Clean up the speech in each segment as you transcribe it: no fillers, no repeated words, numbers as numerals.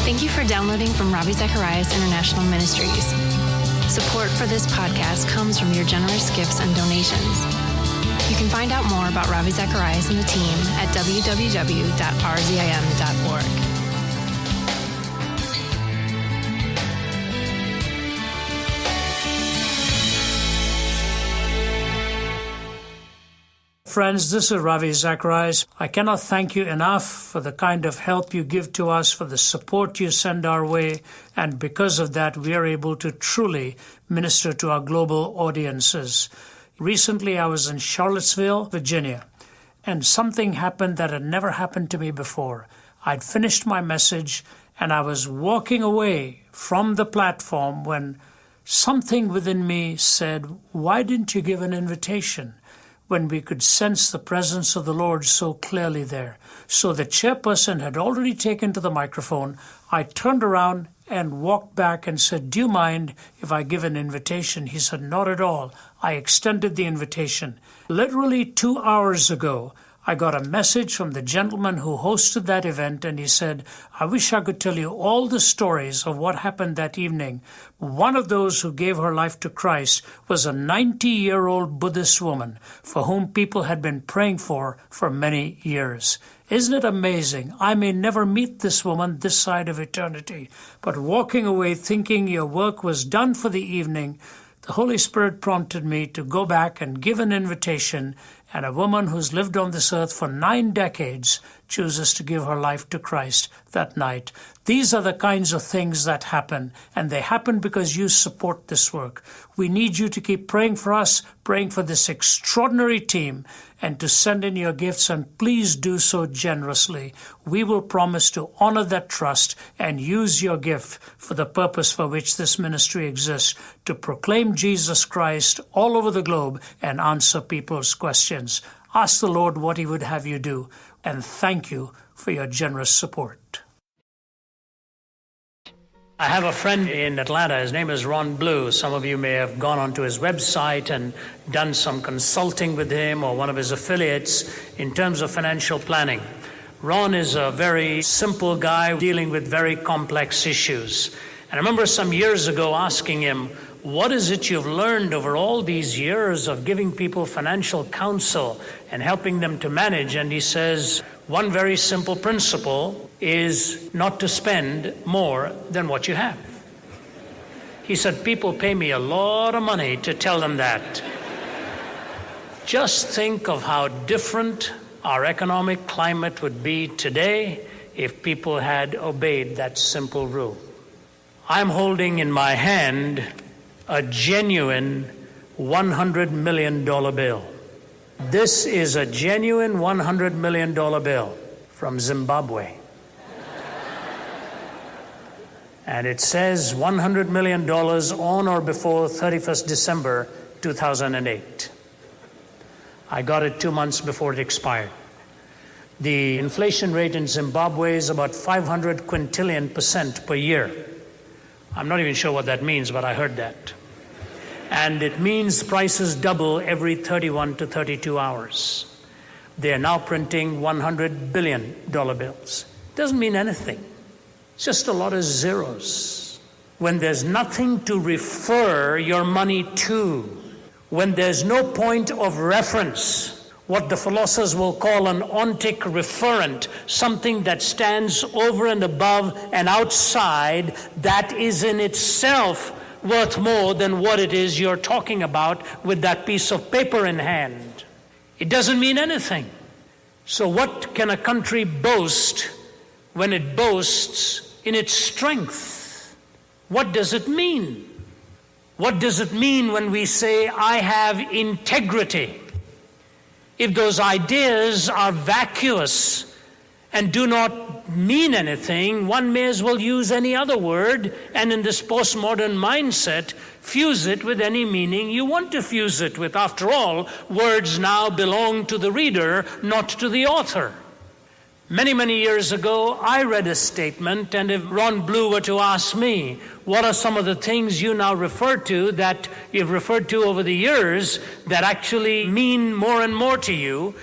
Thank you for downloading from Ravi Zacharias International Ministries. Support for this podcast comes from your generous gifts and donations. You can find out more about Ravi Zacharias and the team at www.rzim.org. Friends, this is Ravi Zacharias. I cannot thank you enough for the kind of help you give to us, for the support you send our way, and because of that, we are able to truly minister to our global audiences. Recently, I was in Charlottesville, Virginia, and something happened that had never happened to me before. I'd finished my message, and I was walking away from the platform when something within me said, "Why didn't you give an invitation?" when we could sense the presence of the Lord so clearly there. So the chairperson had already taken to the microphone. I turned around and walked back and said, "Do you mind if I give an invitation?" He said, "Not at all." I extended the invitation. Literally 2 hours ago, I got a message from the gentleman who hosted that event, and he said, "I wish I could tell you all the stories of what happened that evening." One of those who gave her life to Christ was a 90-year-old Buddhist woman for whom people had been praying for many years. Isn't it amazing? I may never meet this woman this side of eternity, but walking away thinking your work was done for the evening, the Holy Spirit prompted me to go back and give an invitation, and a woman who's lived on this earth for 9 decades chooses to give her life to Christ that night. These are the kinds of things that happen, and they happen because you support this work. We need you to keep praying for us, praying for this extraordinary team, and to send in your gifts, and please do so generously. We will promise to honor that trust and use your gift for the purpose for which this ministry exists, to proclaim Jesus Christ all over the globe and answer people's questions. Ask the Lord what He would have you do, and thank you for your generous support. I have a friend in Atlanta. His name is Ron Blue. Some of you may have gone onto his website and done some consulting with him or one of his affiliates in terms of financial planning. Ron is a very simple guy dealing with very complex issues. And I remember some years ago asking him, "What is it you've learned over all these years of giving people financial counsel and helping them to manage?" And he says, "One very simple principle is not to spend more than what you have." He said, "People pay me a lot of money to tell them that." Just think of how different our economic climate would be today if people had obeyed that simple rule. I'm holding in my hand a genuine $100 million bill. This is a genuine $100 million bill from Zimbabwe. And it says $100 million on or before 31st December 2008. I got it 2 months before it expired. The inflation rate in Zimbabwe is about 500 quintillion% per year. I'm not even sure what that means, but I heard that. And it means prices double every 31 to 32 hours. They are now printing $100 billion bills. Doesn't mean anything. It's just a lot of zeros. When there's nothing to refer your money to, when there's no point of reference, what the philosophers will call an ontic referent, something that stands over and above and outside, that is in itself worth more than what it is you're talking about with that piece of paper in hand. It doesn't mean anything. So what can a country boast when it boasts in its strength? What does it mean? What does it mean when we say, "I have integrity"? If those ideas are vacuous and do not mean anything, one may as well use any other word, and in this postmodern mindset, fuse it with any meaning you want to fuse it with. After all, words now belong to the reader, not to the author. Many, many years ago, I read a statement, and if Ron Blue were to ask me, what are some of the things you now refer to that you've referred to over the years that actually mean more and more to you?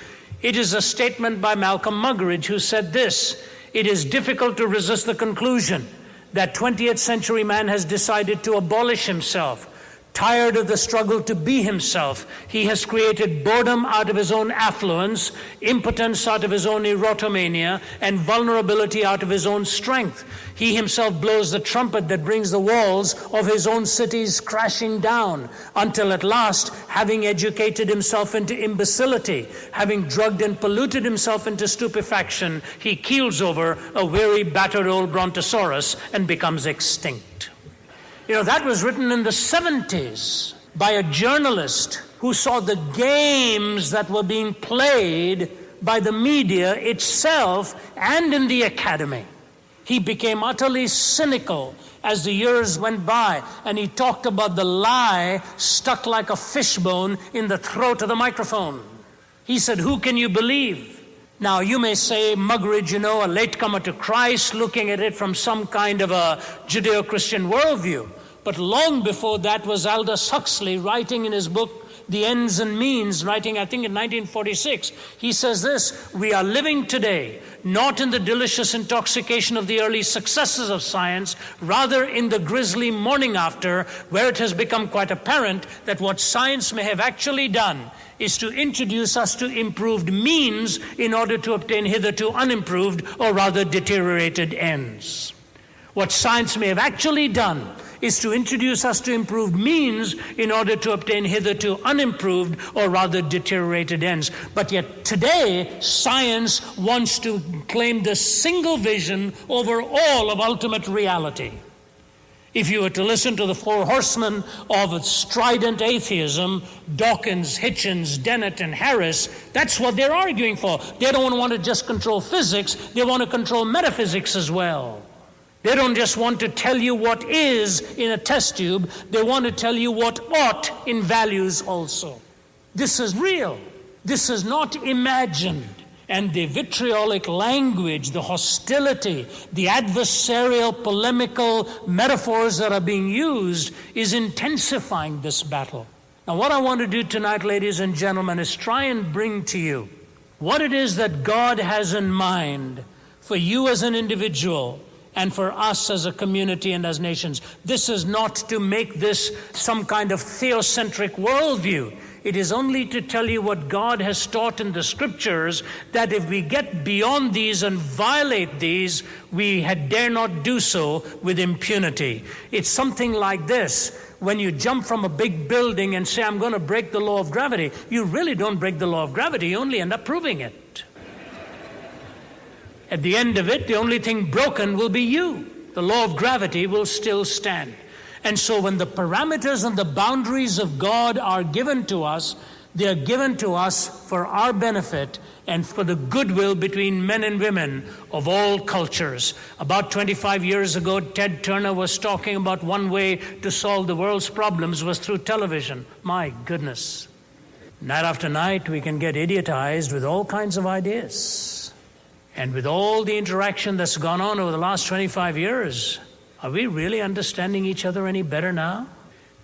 It is a statement by Malcolm Muggeridge, who said this: it is difficult to resist the conclusion that 20th century man has decided to abolish himself. Tired of the struggle to be himself, he has created boredom out of his own affluence, impotence out of his own erotomania, and vulnerability out of his own strength. He himself blows the trumpet that brings the walls of his own cities crashing down, until at last, having educated himself into imbecility, having drugged and polluted himself into stupefaction, he keels over a weary, battered old brontosaurus and becomes extinct. That was written in the 70s by a journalist who saw the games that were being played by the media itself and in the academy. He became utterly cynical as the years went by, and he talked about the lie stuck like a fishbone in the throat of the microphone. He said, "Who can you believe?" Now, you may say, Muggeridge, a latecomer to Christ, looking at it from some kind of a Judeo-Christian worldview. But long before that was Aldous Huxley writing in his book, The Ends and Means, writing, I think, in 1946. He says this: "We are living today, not in the delicious intoxication of the early successes of science, rather in the grisly morning after, where it has become quite apparent that what science may have actually done is to introduce us to improved means in order to obtain hitherto unimproved, or rather deteriorated ends." What science may have actually done is to introduce us to improved means in order to obtain hitherto unimproved, or rather deteriorated ends. But yet today, science wants to claim the single vision over all of ultimate reality. If you were to listen to the four horsemen of strident atheism, Dawkins, Hitchens, Dennett, and Harris, that's what they're arguing for. They don't want to just control physics, they want to control metaphysics as well. They don't just want to tell you what is in a test tube, they want to tell you what ought in values also. This is real. This is not imagined. And the vitriolic language, the hostility, the adversarial polemical metaphors that are being used is intensifying this battle. Now, what I want to do tonight, ladies and gentlemen, is try and bring to you what it is that God has in mind for you as an individual and for us as a community and as nations. This is not to make this some kind of theocentric worldview. It is only to tell you what God has taught in the scriptures, that if we get beyond these and violate these, we dare not do so with impunity. It's something like this. When you jump from a big building and say, "I'm going to break the law of gravity," you really don't break the law of gravity, you only end up proving it. At the end of it, the only thing broken will be you. The law of gravity will still stand. And so when the parameters and the boundaries of God are given to us, they are given to us for our benefit and for the goodwill between men and women of all cultures. About 25 years ago, Ted Turner was talking about one way to solve the world's problems was through television. My goodness. Night after night, we can get idiotized with all kinds of ideas. And with all the interaction that's gone on over the last 25 years, are we really understanding each other any better now?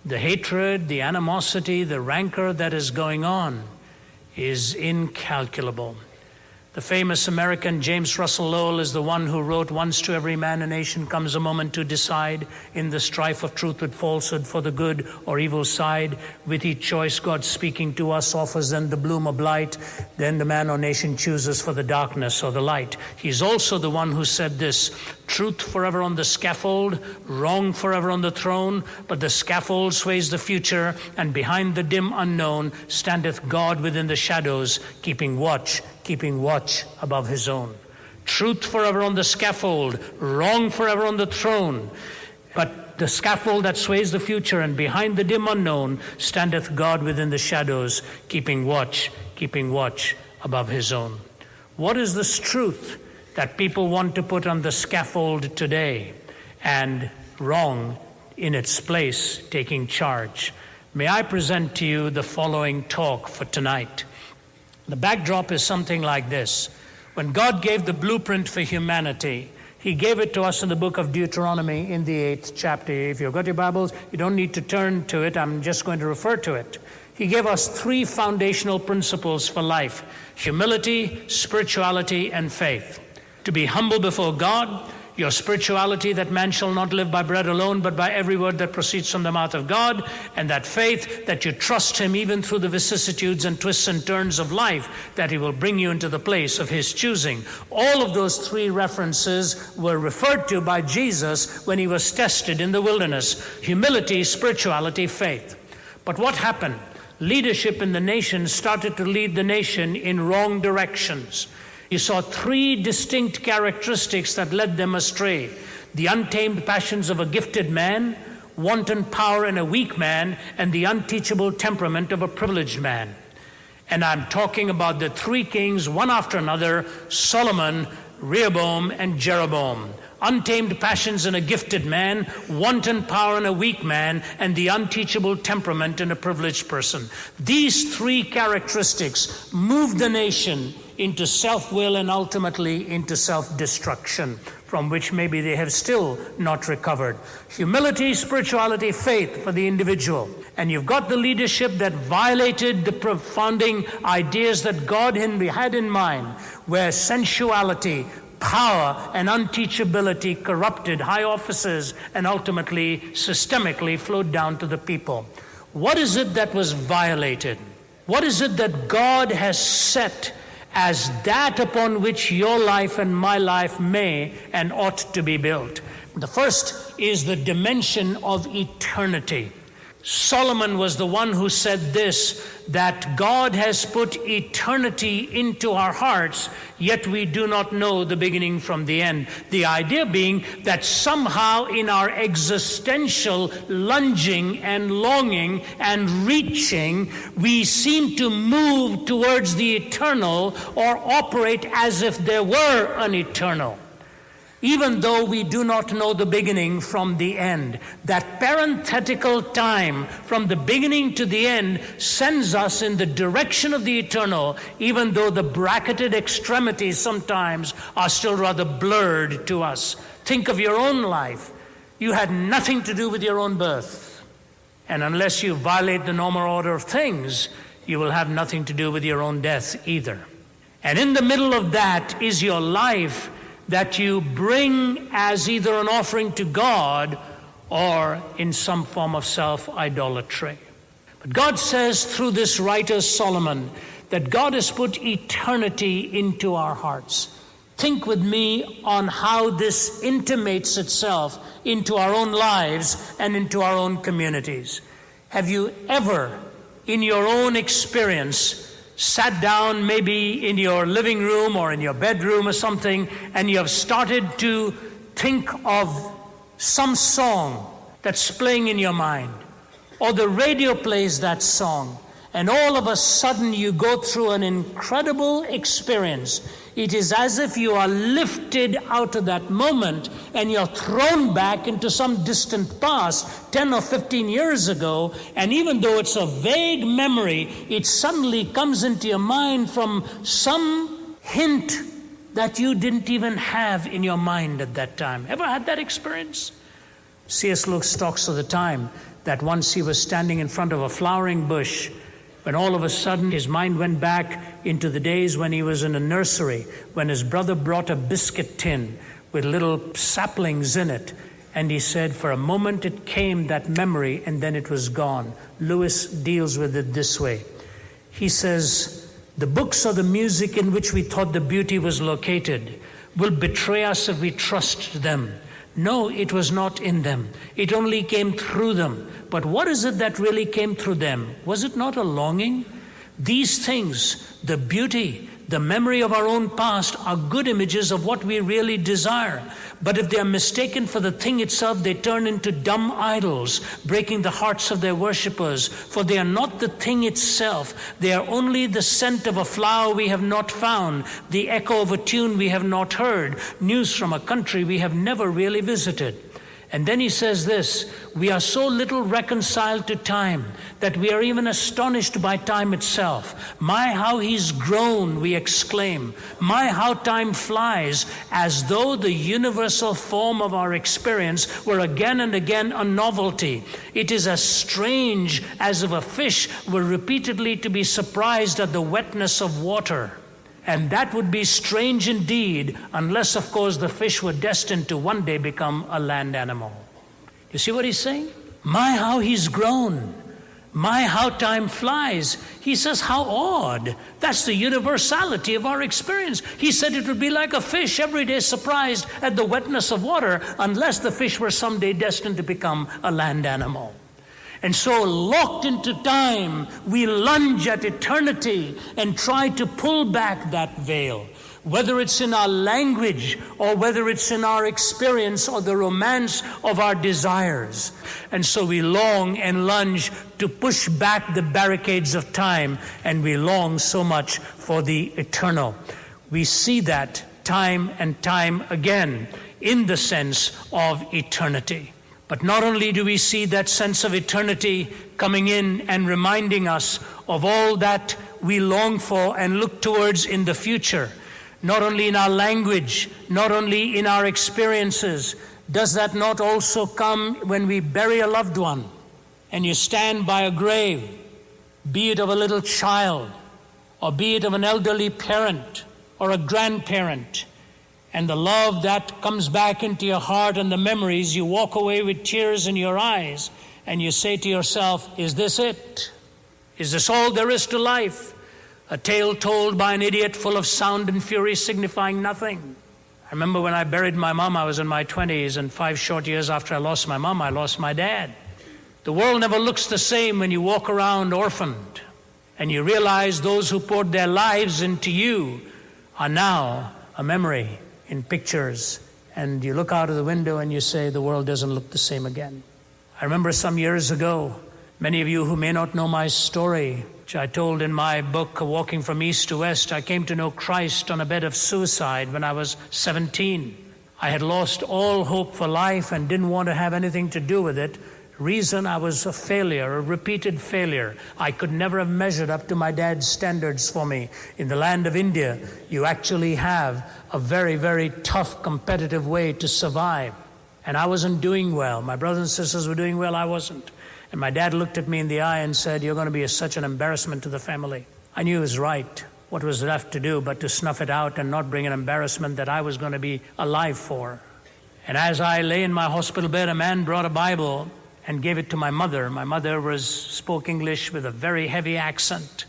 The hatred, the animosity, the rancor that is going on is incalculable. The famous American James Russell Lowell is the one who wrote, "Once to every man and nation comes a moment to decide in the strife of truth with falsehood for the good or evil side. With each choice God speaking to us offers then the bloom of light. Then the man or nation chooses for the darkness or the light." He's also the one who said this: "Truth forever on the scaffold, wrong forever on the throne, but the scaffold sways the future, and behind the dim unknown standeth God within the shadows, keeping watch above his own." Truth forever on the scaffold, wrong forever on the throne, but the scaffold that sways the future, and behind the dim unknown standeth God within the shadows, keeping watch above his own. What is this truth that people want to put on the scaffold today, and wrong in its place taking charge? May I present to you the following talk for tonight. The backdrop is something like this. When God gave the blueprint for humanity, he gave it to us in the book of Deuteronomy in the 8th chapter. If you've got your Bibles, you don't need to turn to it. I'm just going to refer to it. He gave us 3 foundational principles for life: humility, spirituality, and faith. to be humble before God, your spirituality, that man shall not live by bread alone, but by every word that proceeds from the mouth of God, and that faith, that you trust him even through the vicissitudes and twists and turns of life, that he will bring you into the place of his choosing. All of those three references were referred to by Jesus when he was tested in the wilderness: humility, spirituality, faith. But what happened? Leadership in the nation started to lead the nation in wrong directions. You saw three distinct characteristics that led them astray: the untamed passions of a gifted man, wanton power in a weak man, and the unteachable temperament of a privileged man. And I'm talking about the three kings, one after another: Solomon, Rehoboam, and Jeroboam. Untamed passions in a gifted man, wanton power in a weak man, and the unteachable temperament in a privileged person. These three characteristics moved the nation into self-will and ultimately into self-destruction, from which maybe they have still not recovered. Humility, spirituality, faith for the individual. And you've got the leadership that violated the founding ideas that God had in mind, where sensuality, power, and unteachability corrupted high offices and ultimately systemically flowed down to the people. What is it that was violated? What is it that God has set as that upon which your life and my life may and ought to be built? The first is the dimension of eternity. Solomon was the one who said this, that God has put eternity into our hearts, yet we do not know the beginning from the end. The idea being that somehow in our existential lunging and longing and reaching, we seem to move towards the eternal or operate as if there were an eternal, even though we do not know the beginning from the end. That parenthetical time from the beginning to the end sends us in the direction of the eternal, even though the bracketed extremities sometimes are still rather blurred to us. Think of your own life. You had nothing to do with your own birth. And unless you violate the normal order of things, you will have nothing to do with your own death either. And in the middle of that is your life, that you bring as either an offering to God or in some form of self-idolatry. But God says through this writer Solomon that God has put eternity into our hearts. Think with me on how this intimates itself into our own lives and into our own communities. Have you ever, in your own experience, sat down maybe in your living room or in your bedroom or something, and you have started to think of some song that's playing in your mind, or the radio plays that song, and all of a sudden you go through an incredible experience. It is as if you are lifted out of that moment and you're thrown back into some distant past, 10 or 15 years ago, and even though it's a vague memory, it suddenly comes into your mind from some hint that you didn't even have in your mind at that time. Ever had that experience? C.S. Lewis talks of the time that once he was standing in front of a flowering bush, when all of a sudden his mind went back into the days when he was in a nursery, when his brother brought a biscuit tin with little saplings in it. And he said, for a moment it came, that memory, and then it was gone. Lewis deals with it this way. He says, the books or the music in which we thought the beauty was located will betray us if we trust them. No, it was not in them. It only came through them. But what is it that really came through them? Was it not a longing? These things, the beauty, the memory of our own past, are good images of what we really desire. But if they are mistaken for the thing itself, they turn into dumb idols, breaking the hearts of their worshippers. For they are not the thing itself. They are only the scent of a flower we have not found, the echo of a tune we have not heard, news from a country we have never really visited. And then he says this, we are so little reconciled to time that we are even astonished by time itself. My, how he's grown, we exclaim. My, how time flies, as though the universal form of our experience were again and again a novelty. It is as strange as if a fish were repeatedly to be surprised at the wetness of water. And that would be strange indeed, unless, of course, the fish were destined to one day become a land animal. You see what he's saying? My, how he's grown. My, how time flies. He says, how odd. That's the universality of our experience. He said it would be like a fish every day surprised at the wetness of water, unless the fish were someday destined to become a land animal. And so, locked into time, we lunge at eternity and try to pull back that veil. Whether it's in our language or whether it's in our experience or the romance of our desires. And so we long and lunge to push back the barricades of time, and we long so much for the eternal. We see that time and time again in the sense of eternity. But not only do we see that sense of eternity coming in and reminding us of all that we long for and look towards in the future, not only in our language, not only in our experiences, does that not also come when we bury a loved one and you stand by a grave, be it of a little child, or be it of an elderly parent or a grandparent, and the love that comes back into your heart and the memories, you walk away with tears in your eyes and you say to yourself, is this it? Is this all there is to life? A tale told by an idiot full of sound and fury signifying nothing. I remember when I buried my mom, I was in my 20s, and 5 short years after I lost my mom, I lost my dad. The world never looks the same when you walk around orphaned, and you realize those who poured their lives into you are now a memory in pictures, and you look out of the window and you say the world doesn't look the same again. I remember some years ago, many of you who may not know my story, which I told in my book, Walking from East to West, I came to know Christ on a bed of suicide when I was 17. I had lost all hope for life and didn't want to have anything to do with it. Reason, I was a failure, a repeated failure. I could never have measured up to my dad's standards for me. In the land of India, you actually have a very, very tough, competitive way to survive. And I wasn't doing well. My brothers and sisters were doing well, I wasn't. And my dad looked at me in the eye and said, you're going to be such an embarrassment to the family. I knew he was right. What was left to do but to snuff it out and not bring an embarrassment that I was going to be alive for? And as I lay in my hospital bed, a man brought a Bible and gave it to my mother. My mother spoke English with a very heavy accent.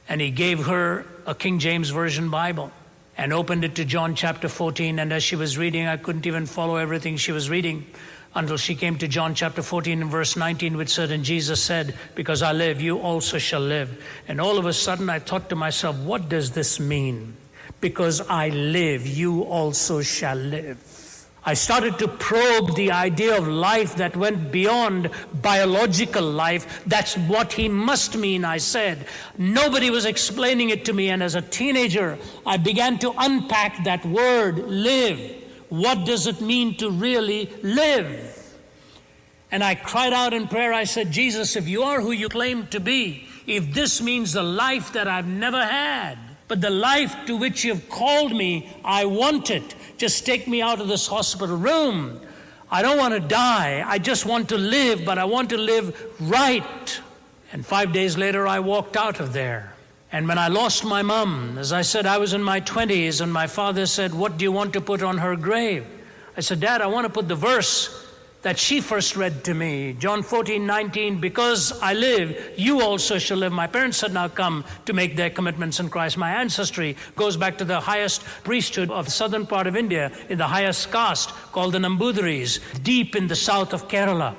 And he gave her a King James Version Bible and opened it to John chapter 14. And as she was reading, I couldn't even follow everything she was reading until she came to John chapter 14 and verse 19, which said, and Jesus said, because I live, you also shall live. And all of a sudden I thought to myself, what does this mean? Because I live, you also shall live. I started to probe the idea of life that went beyond biological life. That's what he must mean, I said. Nobody was explaining it to me, and as a teenager, I began to unpack that word, live. What does it mean to really live? And I cried out in prayer, I said, Jesus, if you are who you claim to be, if this means the life that I've never had, but the life to which you've called me, I want it. Just take me out of this hospital room. I don't want to die. I just want to live, but I want to live right. And 5 days later, I walked out of there. And when I lost my mom, as I said, I was in my 20s, and my father said, what do you want to put on her grave? I said, Dad, I want to put the verse that she first read to me, John 14:19, because I live, you also shall live. My parents had now come to make their commitments in Christ. My ancestry goes back to the highest priesthood of the southern part of India, in the highest caste, called the Nambudhiris, deep in the south of Kerala.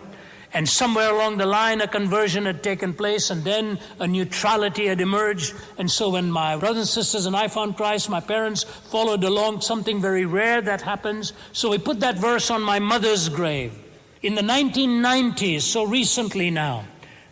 And somewhere along the line, a conversion had taken place, and then a neutrality had emerged. And so when my brothers and sisters and I found Christ, my parents followed along, something very rare that happens. So we put that verse on my mother's grave. In the 1990s, so recently now,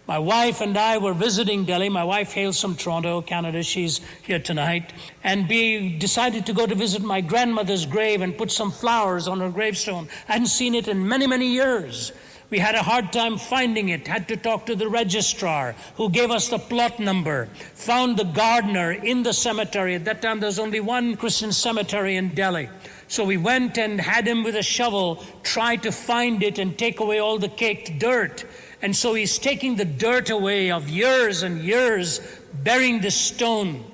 my wife and I were visiting Delhi. My wife hails from Toronto, Canada. She's here tonight. And we decided to go to visit my grandmother's grave and put some flowers on her gravestone. I hadn't seen it in many, many years. We had a hard time finding it, had to talk to the registrar who gave us the plot number, found the gardener in the cemetery. At that time, there was only one Christian cemetery in Delhi. So we went and had him with a shovel try to find it and take away all the caked dirt. And so he's taking the dirt away of years and years, burying the stone.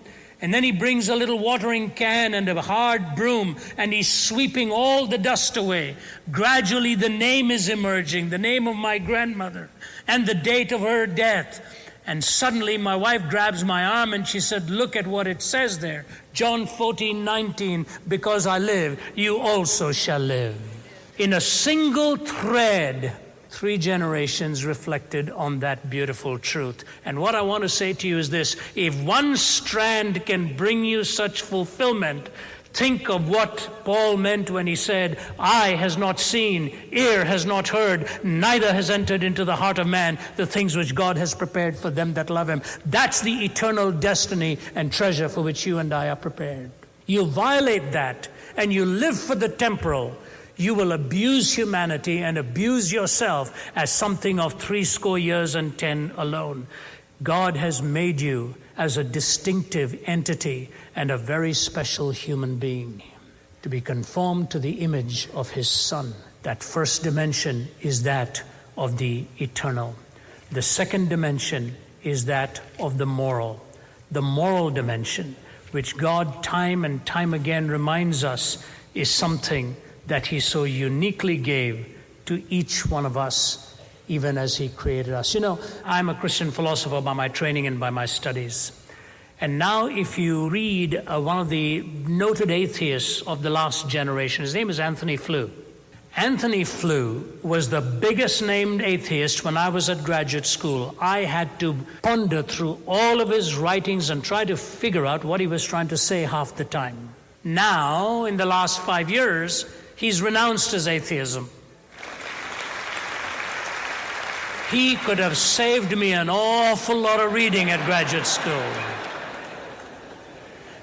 And then he brings a little watering can and a hard broom, and he's sweeping all the dust away. Gradually the name is emerging, the name of my grandmother, and the date of her death. And suddenly my wife grabs my arm and she said, look at what it says there. John 14:19, because I live, you also shall live. In a single thread, 3 generations reflected on that beautiful truth. And what I want to say to you is this: if one strand can bring you such fulfillment, think of what Paul meant when he said, eye has not seen, ear has not heard, neither has entered into the heart of man the things which God has prepared for them that love him. That's the eternal destiny and treasure for which you and I are prepared. You violate that and you live for the temporal, you will abuse humanity and abuse yourself as something of 70 years and 10 alone. God has made you as a distinctive entity and a very special human being, to be conformed to the image of his Son. That first dimension is that of the eternal. The second dimension is that of the moral. The moral dimension, which God time and time again reminds us, is something that he so uniquely gave to each one of us, even as he created us. You know, I'm a Christian philosopher by my training and by my studies. And now if you read one of the noted atheists of the last generation, his name is Anthony Flew. Anthony Flew was the biggest named atheist when I was at graduate school. I had to ponder through all of his writings and try to figure out what he was trying to say half the time. Now, in the last 5 years, he's renounced his atheism. He could have saved me an awful lot of reading at graduate school.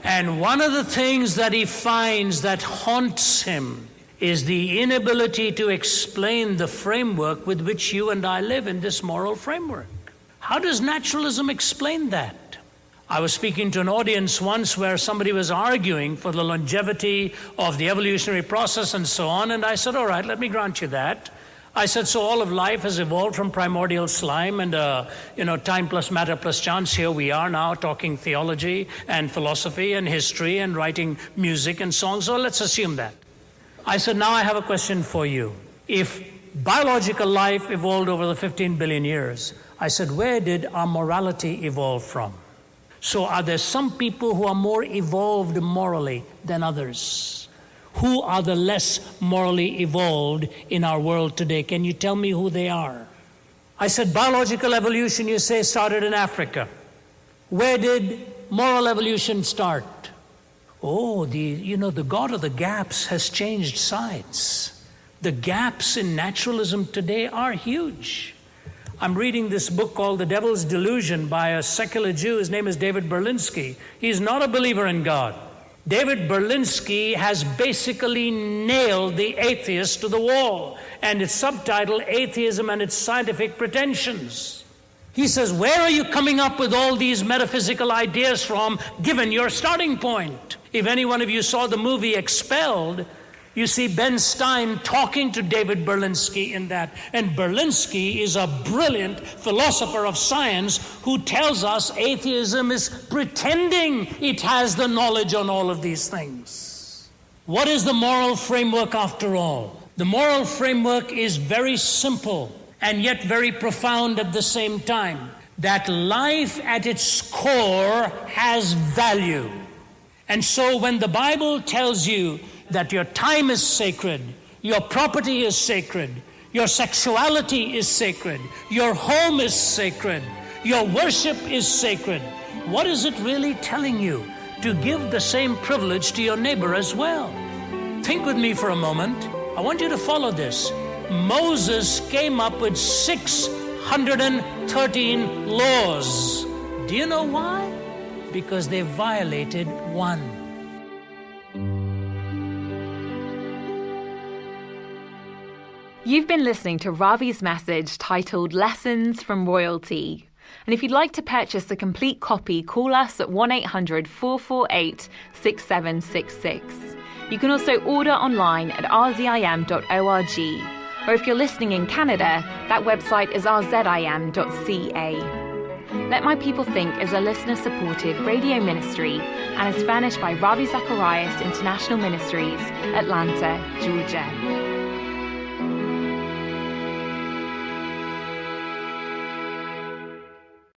And one of the things that he finds that haunts him is the inability to explain the framework with which you and I live in this moral framework. How does naturalism explain that? I was speaking to an audience once where somebody was arguing for the longevity of the evolutionary process and so on, and I said, all right, let me grant you that. I said, so all of life has evolved from primordial slime and, time plus matter plus chance. Here we are now talking theology and philosophy and history and writing music and songs, so let's assume that. I said, now I have a question for you. If biological life evolved over the 15 billion years, I said, where did our morality evolve from? So are there some people who are more evolved morally than others? Who are the less morally evolved in our world today? Can you tell me who they are? I said, biological evolution, you say, started in Africa. Where did moral evolution start? Oh, the God of the gaps has changed sides. The gaps in naturalism today are huge. I'm reading this book called The Devil's Delusion by a secular Jew. His name is David Berlinski. He's not a believer in God. David Berlinski has basically nailed the atheist to the wall, and it's subtitled Atheism and Its Scientific Pretensions. He says, where are you coming up with all these metaphysical ideas from, given your starting point? If any one of you saw the movie Expelled, you see Ben Stein talking to David Berlinski in that. And Berlinski is a brilliant philosopher of science who tells us atheism is pretending it has the knowledge on all of these things. What is the moral framework after all? The moral framework is very simple and yet very profound at the same time. That life at its core has value. And so when the Bible tells you that your time is sacred, your property is sacred, your sexuality is sacred, your home is sacred, your worship is sacred, what is it really telling you? To give the same privilege to your neighbor as well. Think with me for a moment. I want you to follow this. Moses came up with 613 laws. Do you know why? Because they violated one. You've been listening to Ravi's message titled Lessons from Royalty. And if you'd like to purchase a complete copy, call us at 1-800-448-6766. You can also order online at rzim.org. Or if you're listening in Canada, that website is rzim.ca. Let My People Think is a listener-supported radio ministry and is furnished by Ravi Zacharias International Ministries, Atlanta, Georgia.